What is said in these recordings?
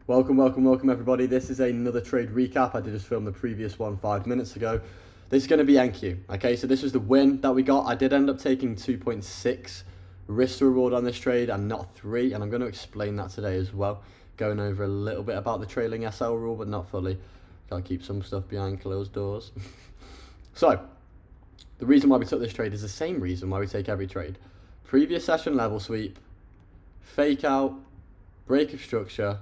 Welcome everybody. This is another trade recap. I did just film the previous one 5 minutes ago. This is going to be NQ. Okay, so this was the win that we got. I did end up taking 2.6 risk to reward on this trade and not 3, and I'm going to explain that today as well. Going over a little bit about the trailing SL rule, but not fully. Gotta keep some stuff behind closed doors. So, the reason why we took this trade is the same reason why we take every trade. Previous session level sweep, fake out, break of structure,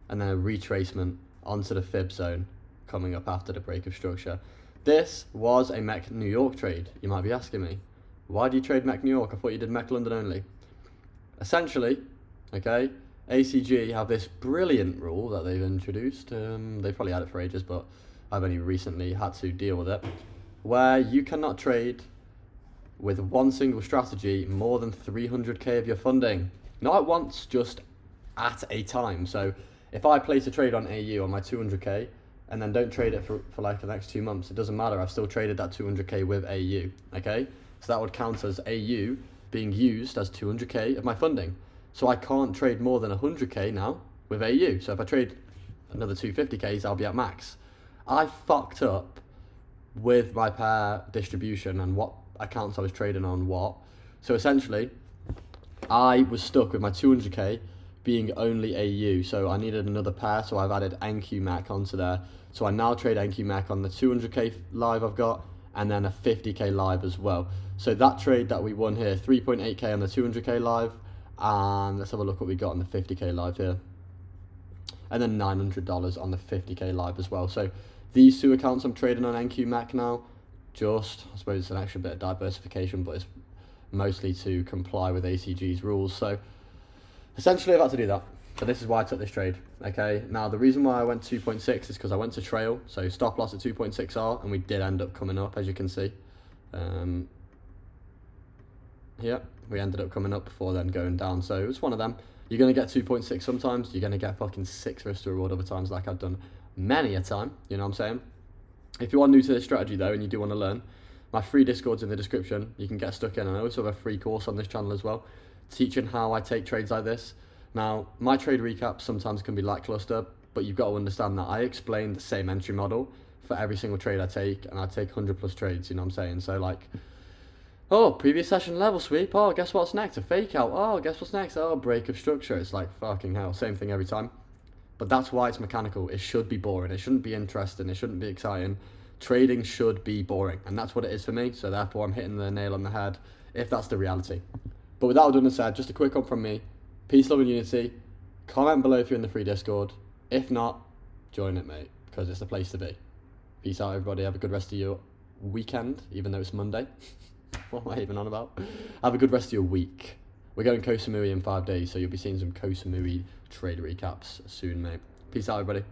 and then a retracement onto the fib zone coming up after the break of structure. This was a MEC New York trade. You might be asking me, why do you trade MEC New York? I thought you did MEC London only. Essentially, okay, ACG have this brilliant rule that they've introduced. They probably had it for ages, but I've only recently had to deal with it, where you cannot trade with one single strategy more than 300k of your funding. Not at once, just at a time. So if I place a trade on AU on my 200k and then don't trade it for like the next 2 months, it doesn't matter. I've still traded that 200k with AU, okay? So that would count as AU being used as 200k of my funding. So I can't trade more than 100k now with AU. So if I trade another 250ks, I'll be at max. I fucked up with my pair distribution and what accounts I was trading on what. So essentially, I was stuck with my 200k being only AU, so I needed another pair, so I've added NQ onto there. So I now trade NQ on the 200k live I've got, and then a 50k live as well. So that trade that we won here, 3.8k on the 200k live, and let's have a look what we got on the 50k live here. And then $900 on the 50k live as well. So these two accounts I'm trading on NQ now, just, I suppose it's an extra bit of diversification, but it's mostly to comply with ACG's rules. So essentially, I've had to do that. So this is why I took this trade. Okay. Now the reason why I went 2.6 is because I went to trail. So stop loss at 2.6R, and we did end up coming up, as you can see. Yeah, we ended up coming up before then going down. So it's one of them. You're gonna get 2.6 sometimes. You're gonna get fucking 6 risk to reward other times, like I've done many a time. You know what I'm saying? If you are new to this strategy though, and you do want to learn, my free Discord's in the description. You can get stuck in, and I also have a free course on this channel as well, teaching how I take trades like this. Now, my trade recaps sometimes can be lackluster, but you've got to understand that I explain the same entry model for every single trade I take, and I take 100 plus trades, you know what I'm saying? So like, oh, previous session level sweep, oh, guess what's next? A fake out, oh, guess what's next? Oh, break of structure. It's like, fucking hell, same thing every time. But that's why it's mechanical. It should be boring. It shouldn't be interesting. It shouldn't be exciting. Trading should be boring, and that's what it is for me. So therefore, I'm hitting the nail on the head if that's the reality. But with that all done and said, just a quick one from me. Peace, love, and unity. Comment below if you're in the free Discord. If not, join it, mate, because it's the place to be. Peace out, everybody. Have a good rest of your weekend, even though it's Monday. What am I even on about? Have a good rest of your week. We're going Koh Samui in 5 days, so you'll be seeing some Koh Samui trade recaps soon, mate. Peace out, everybody.